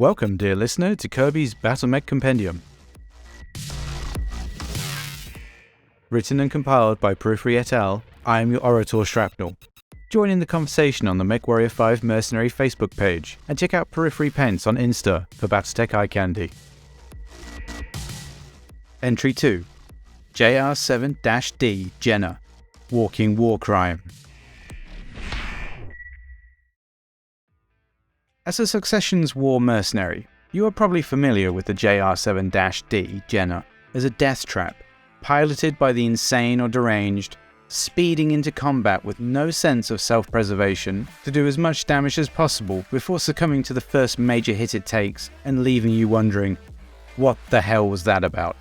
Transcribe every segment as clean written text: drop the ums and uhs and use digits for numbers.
Welcome, dear listener, to Kirby's Battlemech Compendium. Written and compiled by Periphery et al., I am your orator Shrapnel. Join in the conversation on the MechWarrior 5 Mercenary Facebook page, and check out Periphery Pence on Insta for Battletech eye candy. Entry 2. JR7-D Jenna, Walking War Crime. As a Succession's war mercenary, you are probably familiar with the JR7-D Jenna as a death trap, piloted by the insane or deranged, speeding into combat with no sense of self-preservation to do as much damage as possible before succumbing to the first major hit it takes and leaving you wondering, what the hell was that about?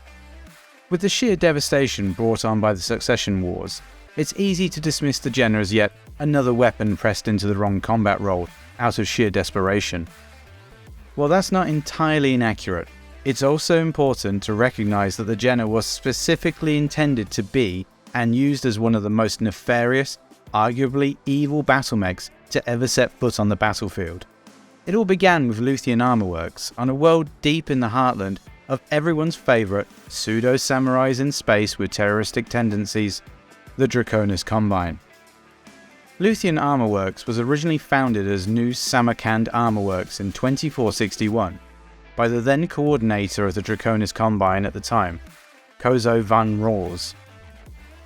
With the sheer devastation brought on by the Succession Wars, it's easy to dismiss the Jenna as yet another weapon pressed into the wrong combat role out of sheer desperation. While that's not entirely inaccurate, it's also important to recognise that the Jenna was specifically intended to be and used as one of the most nefarious, arguably evil battlemechs to ever set foot on the battlefield. It all began with Luthien Armor Works on a world deep in the heartland of everyone's favourite pseudo-samurais in space with terroristic tendencies, the Draconis Combine. Luthien Armor Works was originally founded as New Samarkand Armor Works in 2461 by the then coordinator of the Draconis Combine at the time, Kozo van Roors.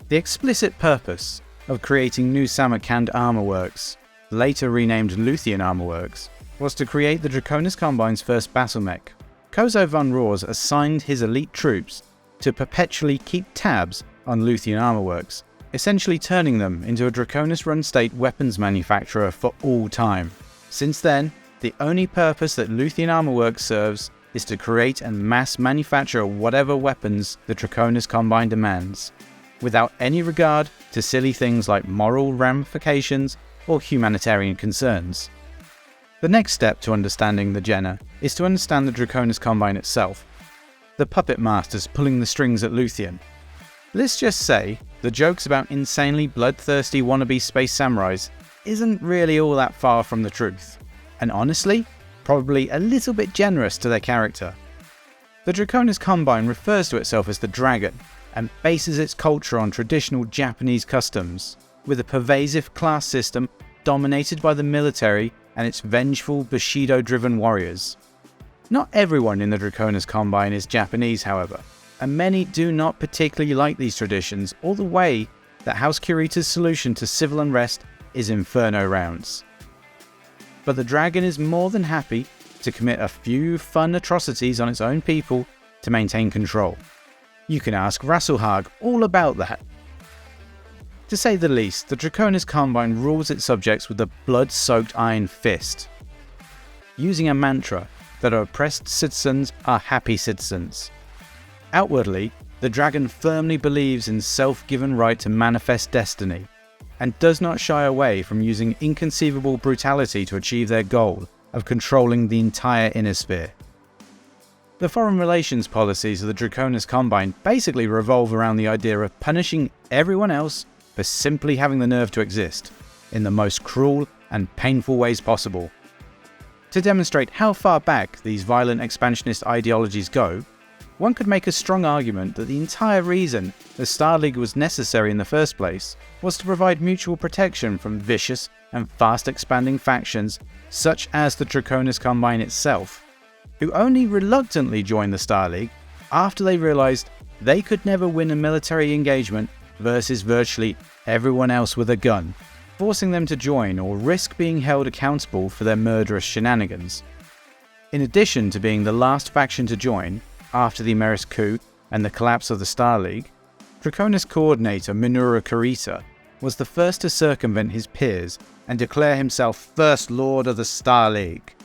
The explicit purpose of creating New Samarkand Armor Works, later renamed Luthien Armor Works, was to create the Draconis Combine's first battlemech. Kozo van Roors assigned his elite troops to perpetually keep tabs on Luthien Armor Works, essentially turning them into a Draconis-run state weapons manufacturer for all time. Since then, the only purpose that Luthien Armor Works serves is to create and mass manufacture whatever weapons the Draconis Combine demands, without any regard to silly things like moral ramifications or humanitarian concerns. The next step to understanding the Jenna is to understand the Draconis Combine itself, the puppet masters pulling the strings at Luthien. Let's just say, the jokes about insanely bloodthirsty wannabe space samurais isn't really all that far from the truth, and honestly, probably a little bit generous to their character. The Draconis Combine refers to itself as the Dragon, and bases its culture on traditional Japanese customs, with a pervasive class system dominated by the military and its vengeful Bushido-driven warriors. Not everyone in the Draconis Combine is Japanese, however, and many do not particularly like these traditions or the way that House Kurita's solution to civil unrest is Inferno rounds. But the Dragon is more than happy to commit a few fun atrocities on its own people to maintain control. You can ask Rasselhag all about that. To say the least, the Draconis Combine rules its subjects with a blood-soaked iron fist, using a mantra that oppressed citizens are happy citizens. Outwardly, the Dragon firmly believes in self-given right to manifest destiny, and does not shy away from using inconceivable brutality to achieve their goal of controlling the entire inner sphere. The foreign relations policies of the Draconis Combine basically revolve around the idea of punishing everyone else for simply having the nerve to exist, in the most cruel and painful ways possible. To demonstrate how far back these violent expansionist ideologies go, one could make a strong argument that the entire reason the Star League was necessary in the first place was to provide mutual protection from vicious and fast-expanding factions such as the Draconis Combine itself, who only reluctantly joined the Star League after they realised they could never win a military engagement versus virtually everyone else with a gun, forcing them to join or risk being held accountable for their murderous shenanigans. In addition to being the last faction to join, after the Ameris coup and the collapse of the Star League, Draconis coordinator Minoru Kurita was the first to circumvent his peers and declare himself First Lord of the Star League,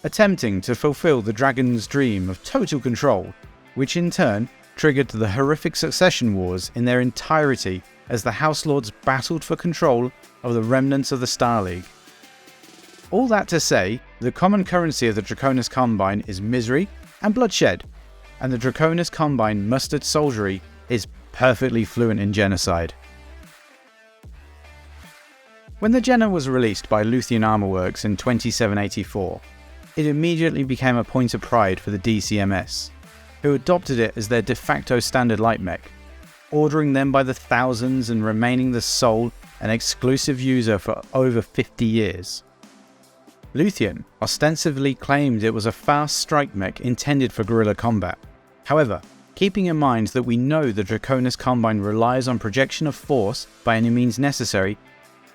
attempting to fulfill the Dragon's dream of total control, which in turn triggered the horrific Succession Wars in their entirety as the House Lords battled for control of the remnants of the Star League. All that to say, the common currency of the Draconis Combine is misery and bloodshed, and the Draconis Combine mustered soldiery is perfectly fluent in genocide. When the Jenna was released by Luthien Armor Works in 2784, it immediately became a point of pride for the DCMS, who adopted it as their de facto standard light mech, ordering them by the thousands and remaining the sole and exclusive user for over 50 years. Luthien ostensibly claimed it was a fast strike mech intended for guerrilla combat. However, keeping in mind that we know the Draconis Combine relies on projection of force by any means necessary,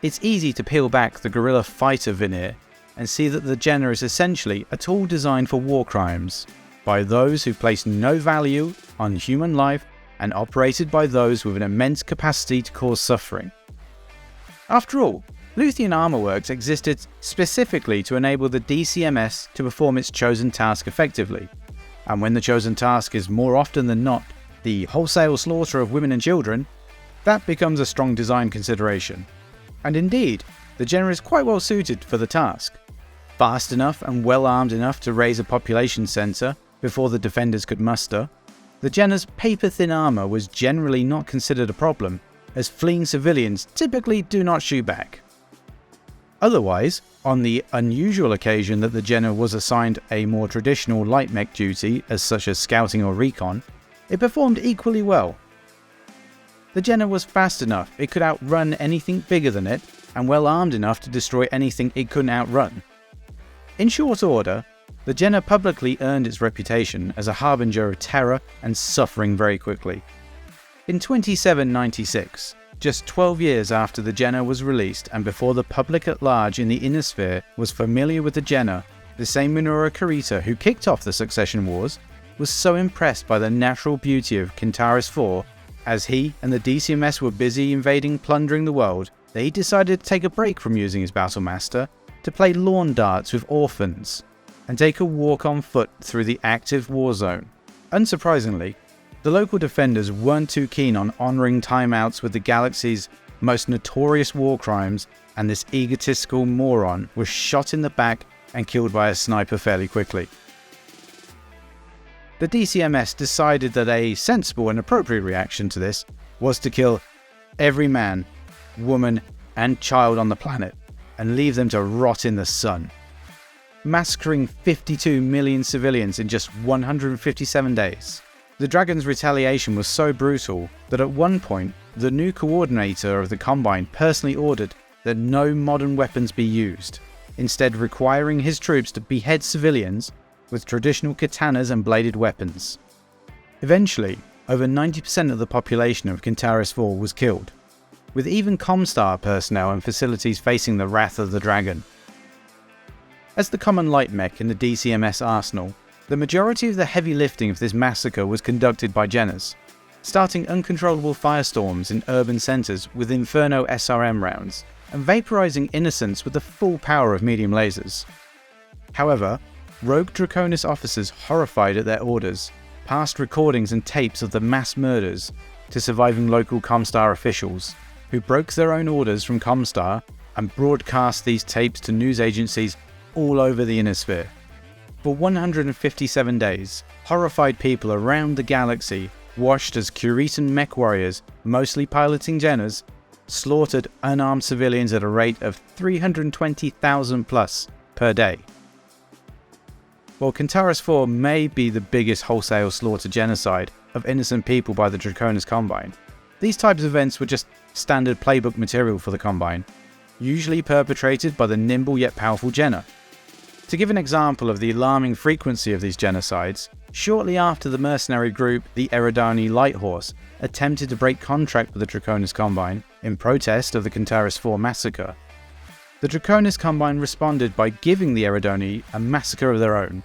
it's easy to peel back the guerrilla fighter veneer and see that the Jenna is essentially a tool designed for war crimes, by those who place no value on human life and operated by those with an immense capacity to cause suffering. After all, Luthien Armor Works existed specifically to enable the DCMS to perform its chosen task effectively, and when the chosen task is more often than not the wholesale slaughter of women and children, that becomes a strong design consideration. And indeed, the Jenna is quite well suited for the task. Fast enough and well armed enough to raise a population centre before the defenders could muster, the Jenna's paper-thin armour was generally not considered a problem, as fleeing civilians typically do not shoot back. Otherwise, on the unusual occasion that the Jenna was assigned a more traditional light mech duty, as such as scouting or recon, it performed equally well. The Jenna was fast enough it could outrun anything bigger than it, and well armed enough to destroy anything it couldn't outrun. In short order, the Jenna publicly earned its reputation as a harbinger of terror and suffering very quickly. In 2796, just 12 years after the Jenna was released and before the public at large in the Inner Sphere was familiar with the Jenna, the same Minoru Kurita who kicked off the Succession Wars was so impressed by the natural beauty of Kentares 4 as he and the DCMS were busy invading plundering the world that he decided to take a break from using his Battlemaster to play lawn darts with orphans and take a walk on foot through the active war zone. Unsurprisingly, the local defenders weren't too keen on honouring timeouts with the galaxy's most notorious war crimes, and this egotistical moron was shot in the back and killed by a sniper fairly quickly. The DCMS decided that a sensible and appropriate reaction to this was to kill every man, woman and child on the planet and leave them to rot in the sun, massacring 52 million civilians in just 157 days. The Dragon's retaliation was so brutal that at one point, the new coordinator of the Combine personally ordered that no modern weapons be used, instead requiring his troops to behead civilians with traditional katanas and bladed weapons. Eventually, over 90% of the population of Kentares 4 was killed, with even Comstar personnel and facilities facing the wrath of the Dragon. As the common light mech in the DCMS arsenal, the majority of the heavy lifting of this massacre was conducted by Jennas, starting uncontrollable firestorms in urban centres with Inferno SRM rounds, and vaporising innocents with the full power of medium lasers. However, rogue Draconis officers horrified at their orders passed recordings and tapes of the mass murders to surviving local Comstar officials, who broke their own orders from Comstar and broadcast these tapes to news agencies all over the Inner Sphere. For 157 days, horrified people around the galaxy watched as Kuritan mech warriors, mostly piloting Jennas, slaughtered unarmed civilians at a rate of 320,000 plus per day. While Kentares 4 may be the biggest wholesale slaughter genocide of innocent people by the Draconis Combine, these types of events were just standard playbook material for the Combine, usually perpetrated by the nimble yet powerful Jenna. To give an example of the alarming frequency of these genocides, shortly after the mercenary group, the Eridani Light Horse, attempted to break contract with the Draconis Combine in protest of the Kentares 4 massacre, the Draconis Combine responded by giving the Eridani a massacre of their own,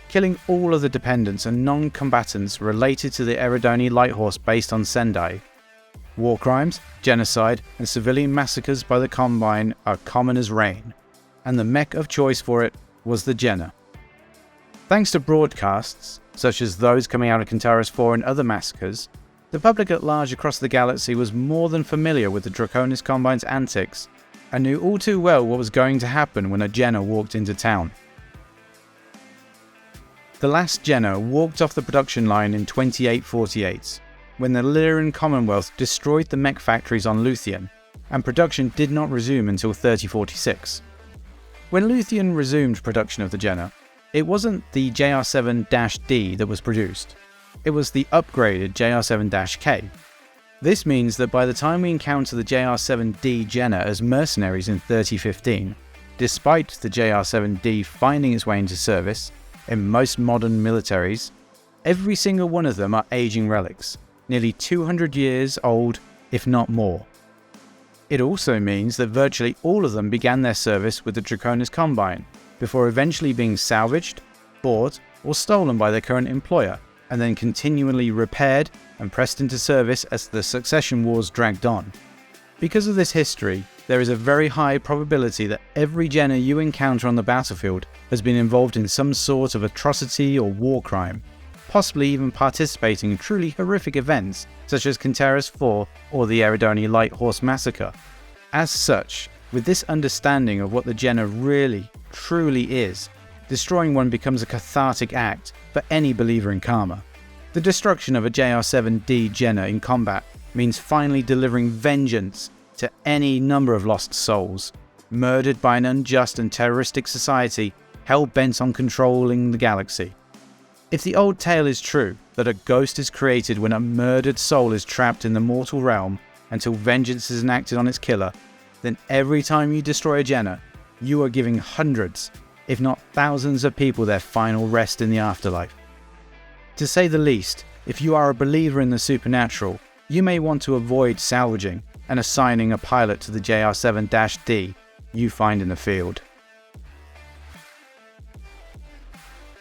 killing all of the dependents and non-combatants related to the Eridani Light Horse based on Sendai. War crimes, genocide, and civilian massacres by the Combine are common as rain, and the mech of choice for it was the Jenna. Thanks to broadcasts, such as those coming out of Kentares 4 and other massacres, the public at large across the galaxy was more than familiar with the Draconis Combine's antics, and knew all too well what was going to happen when a Jenna walked into town. The last Jenna walked off the production line in 2848, when the Lyran Commonwealth destroyed the mech factories on Luthien, and production did not resume until 3046. When Luthien resumed production of the Jenner, it wasn't the JR7-D that was produced, it was the upgraded JR7-K. This means that by the time we encounter the JR7-D Jenner as mercenaries in 3015, despite the JR7-D finding its way into service, in most modern militaries, every single one of them are aging relics, nearly 200 years old, if not more. It also means that virtually all of them began their service with the Draconis Combine, before eventually being salvaged, bought, or stolen by their current employer, and then continually repaired and pressed into service as the succession wars dragged on. Because of this history, there is a very high probability that every Jenner you encounter on the battlefield has been involved in some sort of atrocity or war crime, possibly even participating in truly horrific events such as Kentares 4 or the Eridani Light Horse Massacre. As such, with this understanding of what the Jenner really, truly is, destroying one becomes a cathartic act for any believer in karma. The destruction of a JR7-D Jenner in combat means finally delivering vengeance to any number of lost souls, murdered by an unjust and terroristic society hell-bent on controlling the galaxy. If the old tale is true, that a ghost is created when a murdered soul is trapped in the mortal realm until vengeance is enacted on its killer, then every time you destroy a Jenner, you are giving hundreds, if not thousands of people their final rest in the afterlife. To say the least, if you are a believer in the supernatural, you may want to avoid salvaging and assigning a pilot to the JR7-D you find in the field.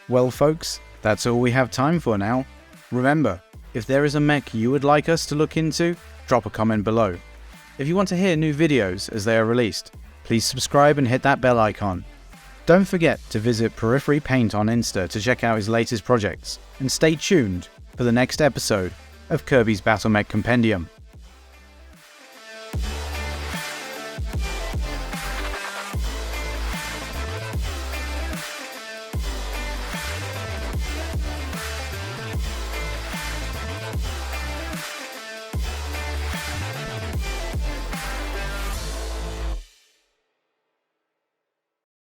Well folks, that's all we have time for now. Remember, if there is a mech you would like us to look into, drop a comment below. If you want to hear new videos as they are released, please subscribe and hit that bell icon. Don't forget to visit Periphery Paint on Insta to check out his latest projects, and stay tuned for the next episode of Kirby's Battlemech Compendium.